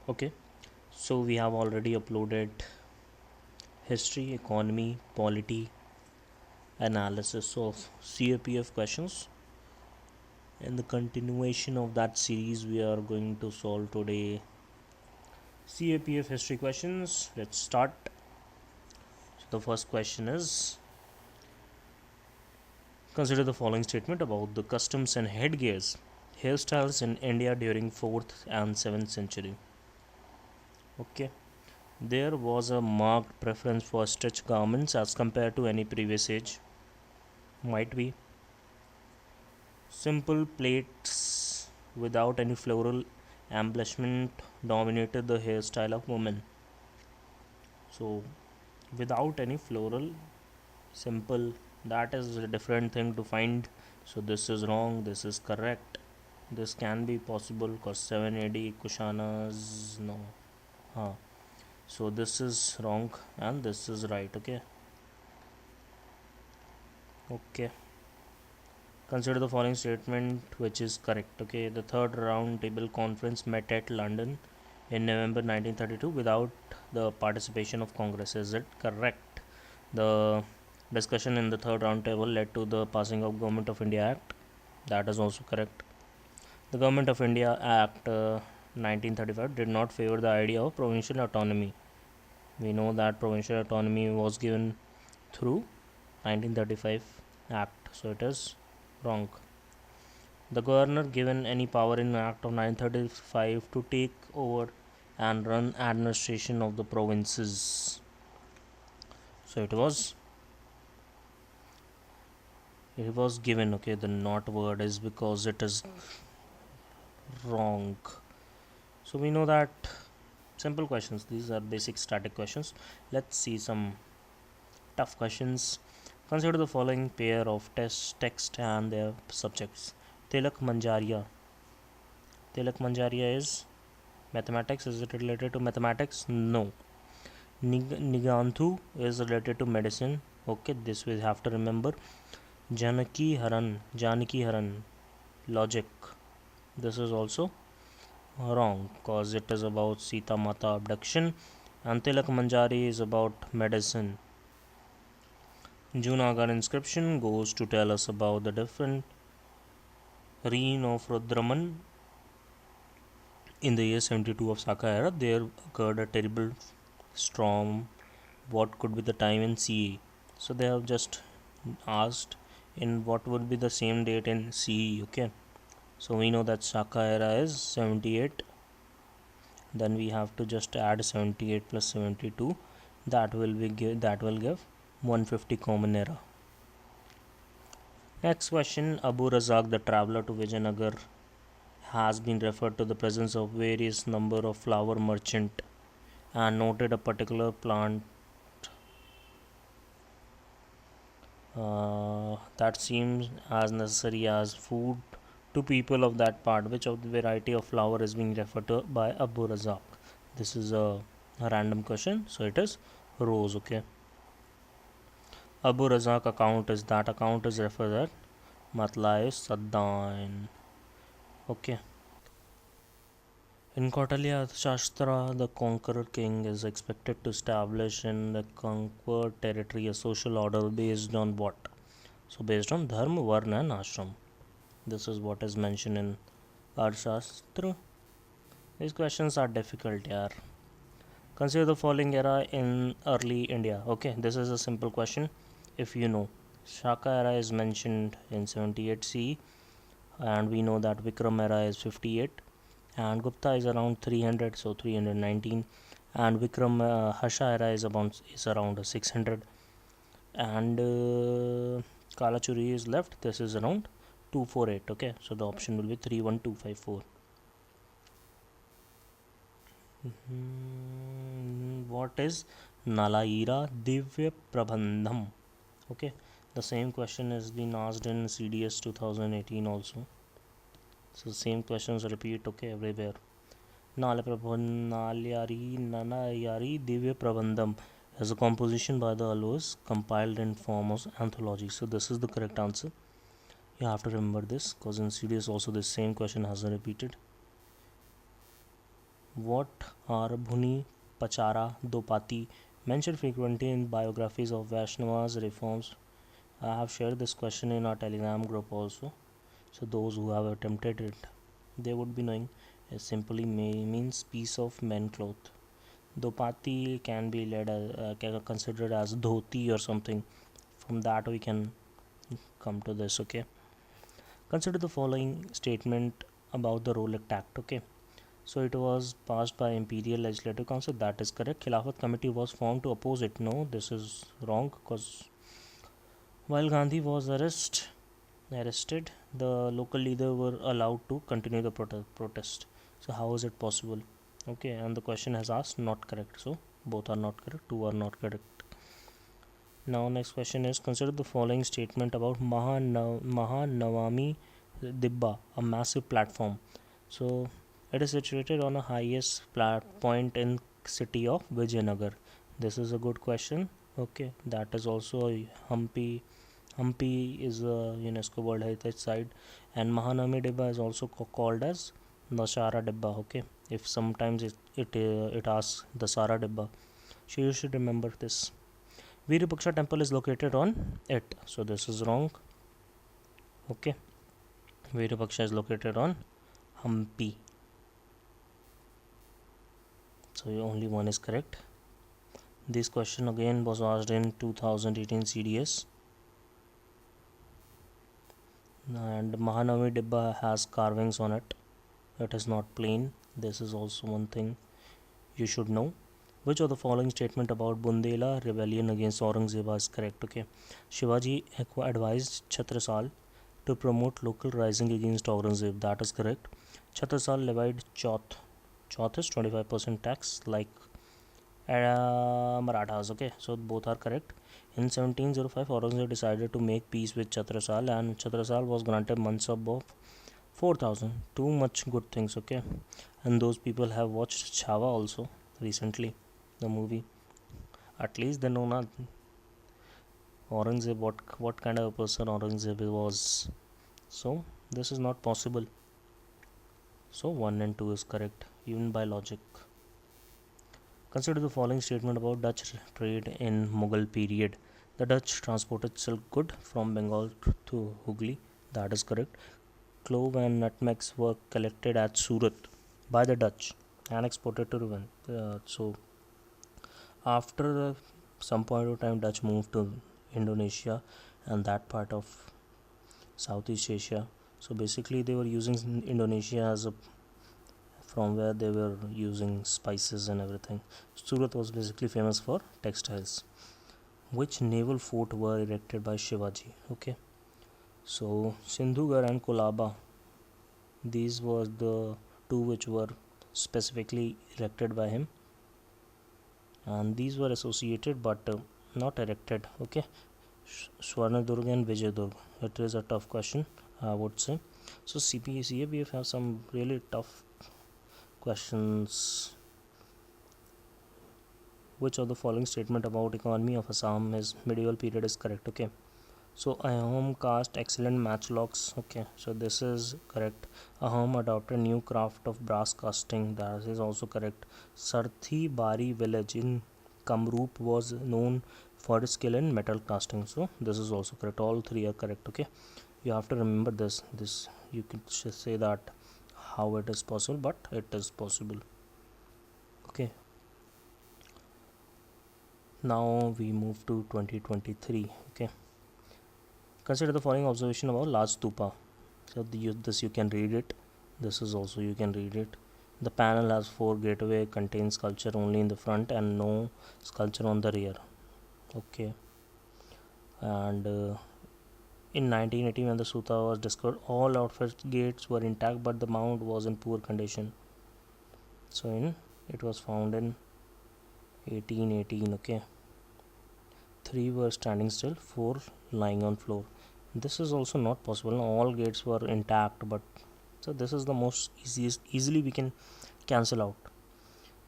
Okay, so we have already uploaded history, economy, polity, analysis of CAPF questions. In the continuation of that series, we are going to solve today CAPF history questions. Let's start. So the first question is, consider the following statement about the customs and headgears, hairstyles in India during 4th and 7th century. Okay. There was a marked preference for stretch garments as compared to any previous age. Might be. Simple plaits without any floral embellishment dominated the hairstyle of women. So, without any floral, simple, that is a different thing to find. So, this is wrong, this is correct. This can be possible because 7 AD Kushanas, no. Huh. So, this is wrong and this is right, okay? Okay. Consider the following statement which is correct. Okay, the third round table conference met at London in November 1932 without the participation of Congress. Is it correct? The discussion in the third round table led to the passing of Government of India Act. That is also correct. The Government of India Act 1935 did not favor the idea of provincial autonomy. We know that provincial autonomy was given through 1935 Act, so it is wrong. The governor given any power in Act of 1935 to take over and run administration of the provinces. So it was given. Okay, the not word is because it is wrong. So we know that simple questions. These are basic static questions. Let's see some tough questions. Consider the following pair of text and their subjects. Tilak Manjaria. Tilak Manjaria is mathematics. Is it related to mathematics? No. Niganthu is related to medicine. Okay, this we have to remember. Janaki Haran, logic. This is also wrong because it is about Sita Mata abduction, and Tilak Manjari is about medicine. Junagar inscription goes to tell us about the different reign of Rudraman. In the year 72 of Saka era, there occurred a terrible storm. What could be the time in CE? So they have just asked in what would be the same date in CE. Okay, so we know that Saka era is 78. Then we have to just add 78 plus 72. That will give 150 common era. Next question: Abu Razak, the traveler to Vijayanagar, has been referred to the presence of various number of flower merchant and noted a particular plant that seems as necessary as food to people of that part. Which of the variety of flower is being referred to by Abu Razak? This is a random question, so it is rose. Okay. Abu Razak account is referred at Matlai Saddain. Okay. In Kautilya Shastra, the conqueror king is expected to establish in the conquered territory a social order based on what? So, based on Dharma, Varna, and Ashram. This is what is mentioned in Arthashastra. These questions are difficult, yaar. Consider the following era in early India. Okay, this is a simple question. If you know, Shaka era is mentioned in 78 CE, and we know that Vikram era is 58, and Gupta is around 300, so 319, and Vikram Hasha era is around 600, and Kalachuri is left. This is around 248. Okay, so the option will be 31254. What is Nalaira Divya Prabandham? Okay, the same question has been asked in CDS 2018 also. So same questions repeat. Okay, everywhere. Nalayari Divya Prabandham is a composition by the Alois compiled in form of anthology. So this is the correct answer. You have to remember this because in CDS also the same question has been repeated. What are Bhuni, Pachara, Dopati mentioned frequently in biographies of Vaishnavas reforms? I have shared this question in our Telegram group also. So those who have attempted it, they would be knowing. It simply means piece of men cloth. Dopati can be considered as dhoti or something. From that we can come to this. Okay. Consider the following statement about the Rolek Act. Okay. So it was passed by Imperial Legislative Council. That is correct. Khilafat Committee was formed to oppose it. No, this is wrong because while Gandhi was arrested, the local leader were allowed to continue the protest. So how is it possible? Okay, and the question has asked not correct. So both are not correct. Two are not correct. Now next question is consider the following statement about Mahanavami Dibba, a massive platform. So it is situated on a highest point in city of Vijayanagar. This is a good question. Okay, that is also Hampi. Hampi is a UNESCO World Heritage Site, and Mahanami Dibba is also called as Dasara Dibba. Okay, if sometimes it asks Dasara Dibba, so you should remember this. Virupaksha temple is located on it, so this is wrong. Okay, Virupaksha is located on Hampi, so only one is correct. This question again was asked in 2018 CDS. And Mahanami Dibba has carvings on it. It is not plain. This is also one thing you should know. Which of the following statement about Bundela rebellion against Aurangzeb is correct? Okay, Shivaji advised Chhatrasal to promote local rising against Aurangzeb. That is correct. Chhatrasal levied Chauth. Chauth is 25% tax like Marathas. Okay, so both are correct. In 1705, Aurangzeb decided to make peace with Chhatrasal, and Chhatrasal was granted mansab of 4,000. Too much good things. Okay, and those people have watched Chhawa also recently, the movie. At least they know not Aurangzeb what kind of a person Aurangzeb was. So this is not possible. So 1 and 2 is correct even by logic. Consider the following statement about Dutch trade in Mughal period. The Dutch transported silk good from Bengal to Hooghly. That is correct. Clove and nutmegs were collected at Surat by the Dutch and exported to Ruben. So after some point of time, Dutch moved to Indonesia and that part of Southeast Asia. So basically, they were using Indonesia as a from where they were using spices and everything. Surat was basically famous for textiles. Which naval fort were erected by Shivaji? Okay, so Sindhugar and Kolaba, these were the two which were specifically erected by him, and these were associated but not erected. Okay, Swarnadurg and Vijayadurg. It is a tough question, I would say. So CAPF have some really tough questions. Which of the following statement about economy of Assam is medieval period is correct? Okay, so Ahom cast excellent matchlocks. Okay, so this is correct. Ahom adopted new craft of brass casting. That is also correct. Sarthi Bari village in Kamrup was known for its skill in metal casting. So this is also correct. All three are correct. Okay, you have to remember this you can just say that how it is possible, but it is possible. Okay, now we move to 2023. Okay, consider the following observation about large stupa. So this you can read it. This is also you can read it. The panel has 4 gateway, contains sculpture only in the front and no sculpture on the rear. Okay, and in 1980 when the stupa was discovered, all outfit gates were intact but the mount was in poor condition. So it was found in 1818. Okay, 3 were standing still, 4 lying on floor. This is also not possible. All gates were intact, but so this is the most easily we can cancel out.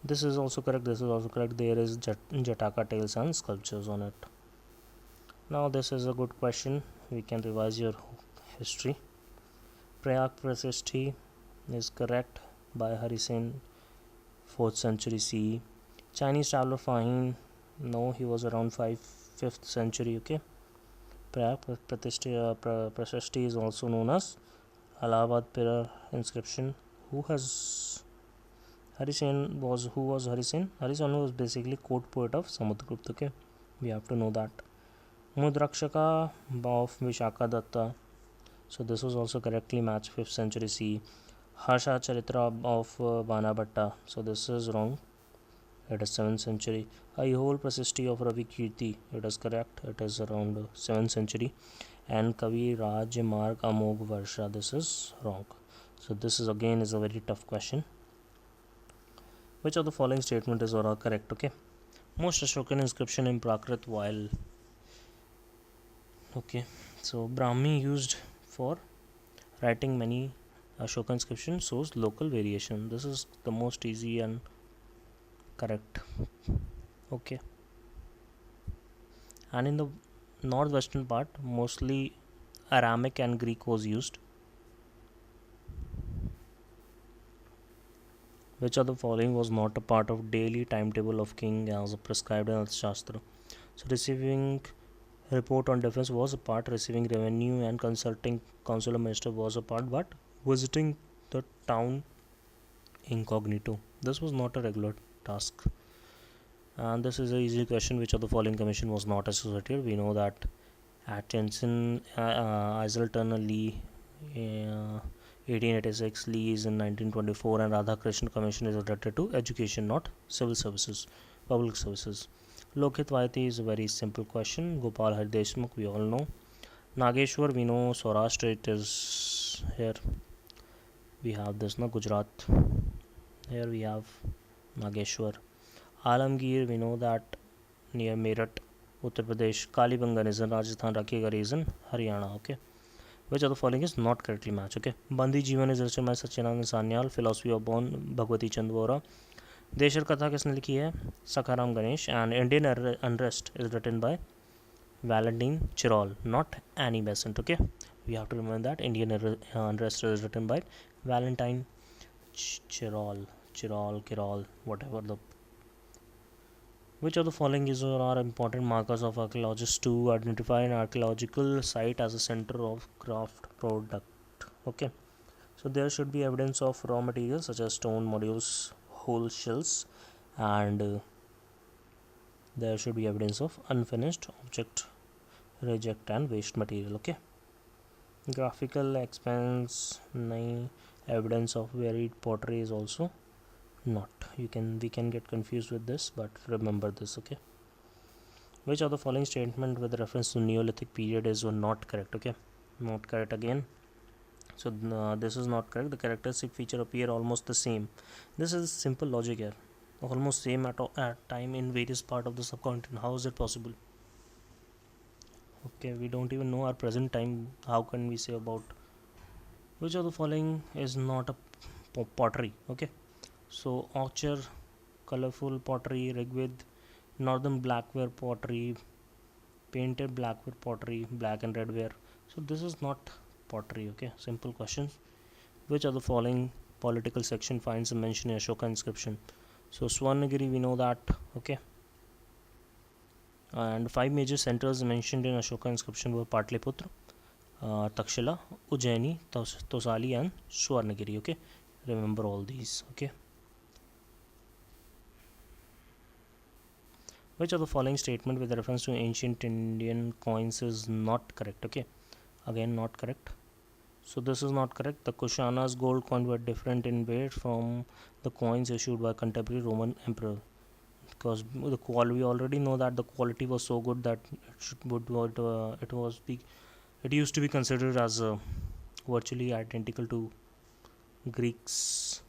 This is also correct. This is also correct. There is Jataka tails and sculptures on it. Now this is a good question. We can revise your history. Prayag Prasishti is correct by Harisen 4th century CE. Chinese traveler Fahim, no, he was around 5th century. Okay. Prashasti is also known as Allahabad Pillar inscription. Who was Harisen? Harisen was basically court poet of Samudragupta. Okay, we have to know that. Mudrakshaka of Vishaka Datta. So this was also correctly matched 5th century CE. Harsha Charitra of Banabhatta. So this is wrong. It is 7th century. Aihol Prasisti of Ravi Kirti. It is correct. It is around 7th century. And Kavi Raj Marg Amog Varsha. This is wrong. So this is again is a very tough question. Which of the following statement is all correct? Okay. Most Ashokan inscription in Prakrit while. Okay. So Brahmi used for writing many Ashoka inscription shows local variation. This is the most easy and correct. Okay. And in the northwestern part, mostly Aramic and Greek was used. Which of the following was not a part of daily timetable of king as prescribed in Arthashastra? So receiving report on defense was a part, receiving revenue and consulting consular minister was a part, but visiting the town incognito, this was not a regular task. And this is an easy question. Which of the following commission was not associated? We know that Atkinson, Iselton, Lee, 1886, Lee is in 1924, and Radhakrishnan Commission is related to education, not civil services, public services. Lokit Vaiti is a very simple question. Gopal Hari Deshmukh, we all know. Nageshwar, we know Saurashtra, it is here. We have this, Gujarat. Here we have Nageshwar. Alamgir, we know that near Meerut, Uttar Pradesh. Kalibangan is in Rajasthan. Rakhigarh is in Haryana. Okay. Which of the following is not correctly matched? Okay. Bandi Jeevan is written by Satyanand Sanyal. Philosophy of Bond, Bhagwati Chand Vora. Deshar Katha किसने लिखी है? Sakharam Ganesh. And Indian Unrest is written by Valentine Chirol, not Annie Besant. Okay. We have to remember that Indian Unrest is written by Valentine Chirol, whatever the. Which of the following is or are important markers of archaeologists to identify an archaeological site as a center of craft product? Okay, so there should be evidence of raw materials such as stone modules, whole shells, and there should be evidence of unfinished object, reject and waste material. Okay, graphical expense, evidence of buried pottery is also not. We can get confused with this, but remember this. Okay, which of the following statement with reference to Neolithic period is not correct? Okay, not correct again. So this is not correct. The characteristic feature appear almost the same. This is simple logic here. Almost same at time in various part of the subcontinent. How is it possible? Okay, we don't even know our present time. How can we say about which of the following is not a pottery? Okay, so ochre, colorful pottery, Rigved, northern blackware pottery, painted blackware pottery, black and red ware. So this is not pottery. Okay, simple questions. Which of the following political section finds a mention in Ashoka inscription? So Swarnagiri, we know that. Okay, and 5 major centers mentioned in Ashoka inscription were Patliputra, Takshila, Ujjaini, Tosali and Swarnagiri. Okay, remember all these. Okay, which of the following statement with reference to ancient Indian coins is not correct? Okay, again not correct. So this is not correct. The Kushana's gold coin were different in weight from the coins issued by contemporary Roman emperor, because the quality, we already know that the quality was so good that it used to be considered as virtually identical to Greeks.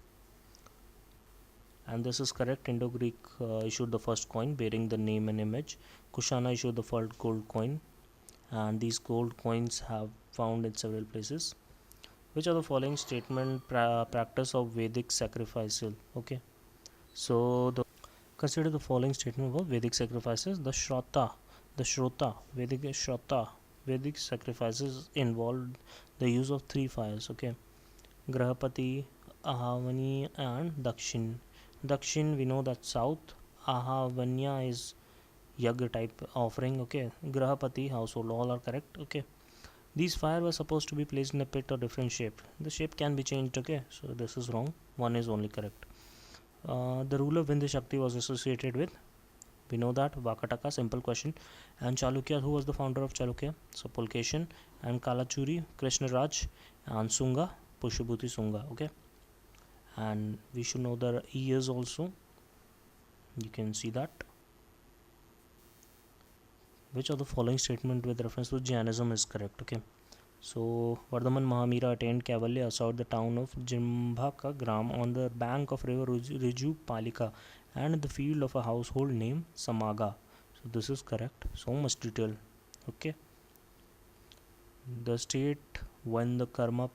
And this is correct. Indo-Greek issued the first coin bearing the name and image. Kushana issued the first gold coin, and these gold coins have found in several places. Which of the following statement practice of Vedic sacrifices? Okay, so consider the following statement about Vedic sacrifices. The Shrota, Vedic sacrifices involved the use of 3 fires. Okay, Grahapati, Ahavani, and Dakshin. Dakshin, we know that south. Ahavanya is Yagya type offering. Okay. Grahapati, household, all are correct. Okay. These fire were supposed to be placed in a pit or different shape. The shape can be changed. Okay. So this is wrong. One is only correct. The ruler Vindhya Shakti was associated with, we know that, Vakataka, simple question. And Chalukya, who was the founder of Chalukya? So Pulkeshin. And Kalachuri, Krishnaraj. And Sunga, Pushubhuti Sunga. Okay. And we should know the years also. You can see that. Which of the following statement with reference to Jainism is correct? Okay. So Vardhaman Mahamira attained Kavalya outside the town of Jimbhaka Gram on the bank of river Riju Palika and in the field of a household named Samaga. So this is correct. So much detail. Okay. The state when the karma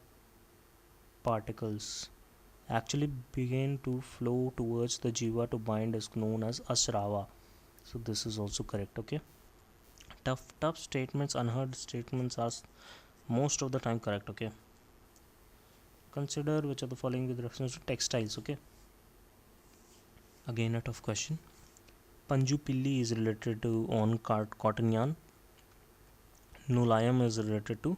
particles actually begin to flow towards the jiva to bind is known as asrava. So this is also correct. Okay. Tough statements, unheard statements are most of the time correct. Okay. Consider which of the following with reference to textiles. Okay. Again a tough question. Panju Pilli is related to on cotton yarn. Nulayam is related to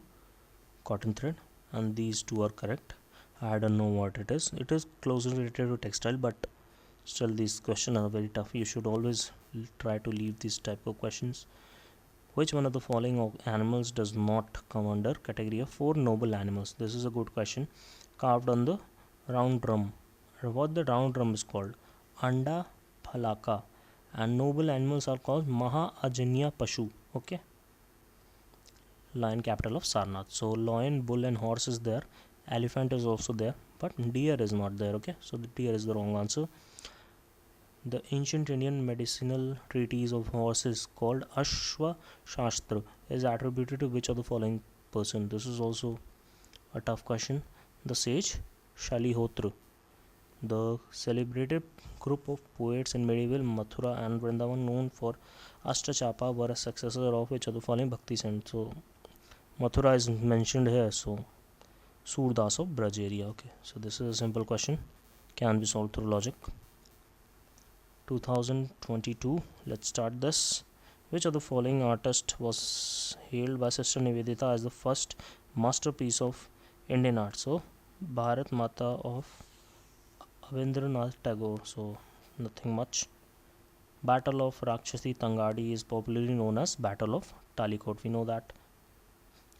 cotton thread, and these two are correct. I don't know what it is. It is closely related to textile, but still these questions are very tough. You should always try to leave these type of questions. Which one of the following animals does not come under category of four noble animals? This is a good question. Carved on the round drum. What the round drum is called? Anda Phalaka. And noble animals are called Maha Ajanya Pashu. Okay. Lion, capital of Sarnath. So lion, bull and horse is there. Elephant is also there, but deer is not there. Okay. So the deer is the wrong answer. The ancient Indian medicinal treatise of horses called Ashwa Shastra is attributed to which of the following person? This is also a tough question. The sage Shalihotra. The celebrated group of poets in medieval Mathura and Vrindavan known for Ashtachapa were a successor of which of the following Bhakti saints? So Mathura is mentioned here. So Surdas of Braj area. Okay. So this is a simple question. Can be solved through logic. 2022. Let's start this. Which of the following artist was hailed by Sister Nivedita as the first masterpiece of Indian art? So Bharat Mata of Avindranath Tagore. So nothing much. Battle of Rakshasi Tangadi is popularly known as Battle of Talikot. We know that.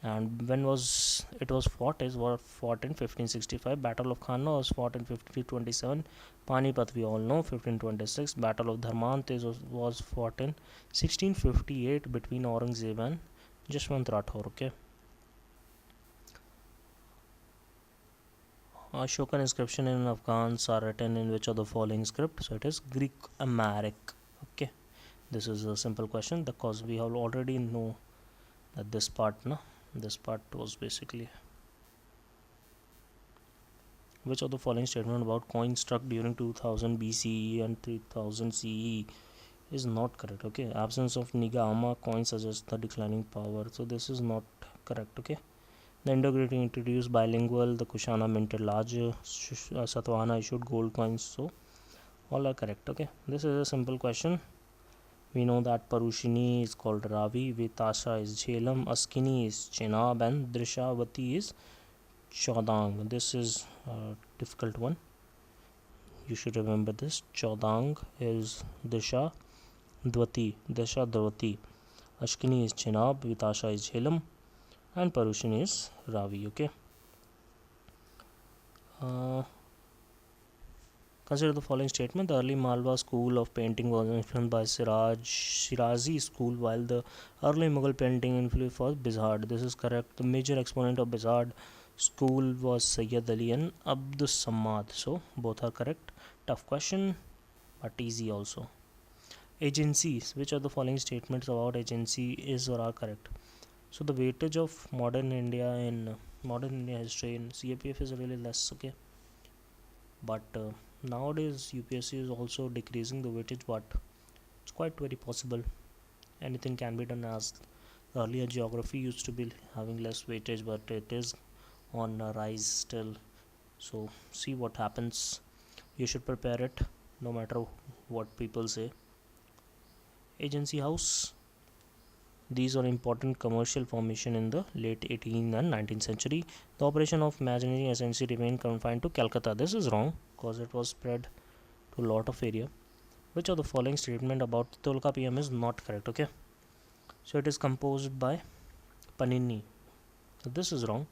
And when was it was fought? Is fought in 1565. Battle of Khanna was fought in 1527. Panipat we all know 1526. Battle of Dharmant was fought in 1658 between Aurangzeb and Jashwant Rathore. Okay. Ashokan inscription in Afghans are written in which of the following script? So it is Greek Amharic. Okay. This is a simple question because we have already know that this part was basically which of the following statement about coins struck during 2000 BCE and 3000 CE is not correct. Okay. Absence of Nigama coins suggests the declining power. So this is not correct. Okay. The Indo-Greek introduced bilingual. The Kushana minted larger. Satavahana issued gold coins. So all are correct. Okay. This is a simple question. We know that Parushini is called Ravi, Vitasha is Jhelam, Askini is Chenab, and Drishavati is Chaudang. This is a difficult one. You should remember this. Chaudang is Disha Dvati. Ashkini is Chenab, Vitasha is Jhelam, and Parushini is Ravi. Okay. Consider the following statement. The early Malwa school of painting was influenced by Shirazi school, while the early Mughal painting influence was Bizard. This is correct. The major exponent of Bizard school was Sayyid Ali and Abdus Samad. So both are correct. Tough question, but easy also. Agencies. Which of the following statements about agency is or are correct? So the weightage of modern India history in CAPF is really less. Okay, but nowadays UPSC is also decreasing the weightage, but it's quite very possible anything can be done, as earlier geography used to be having less weightage, but it is on a rise still. So see what happens. You should prepare it. no matter what people say. Agency house. These are important commercial formation in the late 18th and 19th century. The operation of imaginary agency remained confined to Calcutta. This is wrong because it was spread to a lot of area. Which of the following statement about Tolkappiyam is not correct? Okay, so it is composed by Panini. So this is wrong.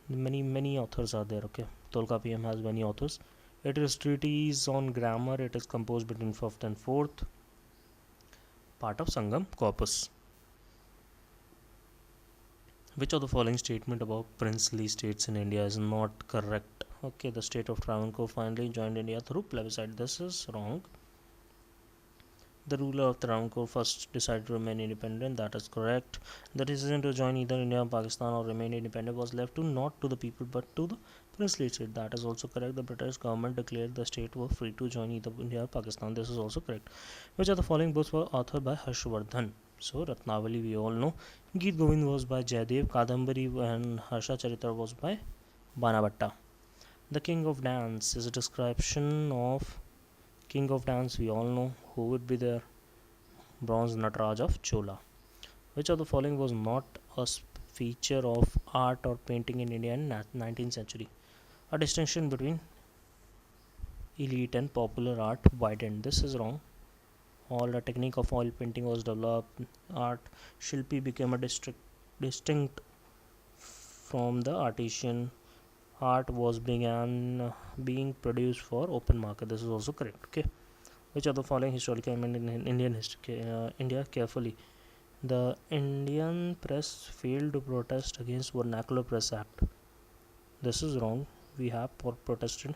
Many authors are there. Okay, Tolkappiyam has many authors. It is treatise on grammar. It is composed between 5th and 4th. Part of Sangam corpus. Which of the following statement about princely states in India is not correct? Okay, the state of Travancore finally joined India through plebiscite. This is wrong. The ruler of Travancore first decided to remain independent. That is correct. The decision to join either India or Pakistan or remain independent was left to not to the people but to the princely state. That is also correct. The British government declared the state were free to join either India or Pakistan. This is also correct. Which of the following books were authored by Harshvardhan? So Ratnavali we all know. Geet Govind was by Jaydev. Kadambari and Harsha Charitra was by Banabhatta. The King of Dance is a description of King of Dance. We all know who would be there. Bronze Nataraj of Chola. Which of the following was not a feature of art or painting in India in 19th century? A distinction between elite and popular art widened. This is wrong. All the technique of oil painting was developed. Art Shilpi became a distinct from the artisan. Art was being produced for open market. This is also correct. Okay. Which of the following historical event in Indian history? India carefully. The Indian press failed to protest against Vernacular Press Act. This is wrong. We have protested.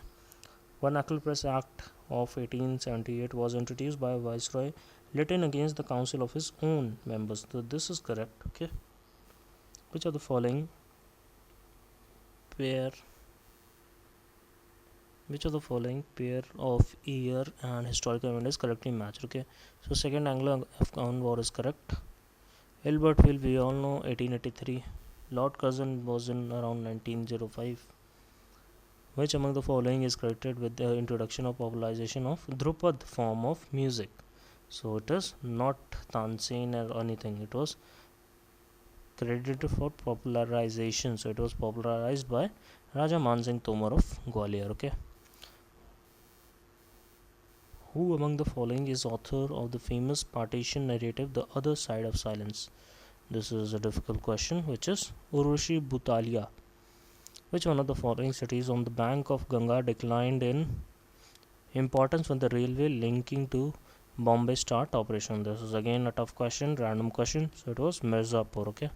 Vernacular Press Act of 1878 was introduced by Viceroy Lytton against the council of his own members. So this is correct. Okay. Which of the following pair of year and historical event is correctly matched? Okay, so second Anglo-Afghan war is correct. Albertville we all know 1883. Lord Curzon was in around 1905. Which among the following is credited with the introduction or popularization of Drupad form of music? So it is not Tansen or anything. It was credited for popularization. So it was popularized by Raja Man Singh Tomar of Gwalior. Okay. Who among the following is author of the famous partition narrative The Other Side of Silence? This is a difficult question, which is Urvashi Butalia. Which one of the following cities on the bank of Ganga declined in importance when the railway linking to Bombay start operation? This is again a tough question, random question. So it was Mirzapur. Okay.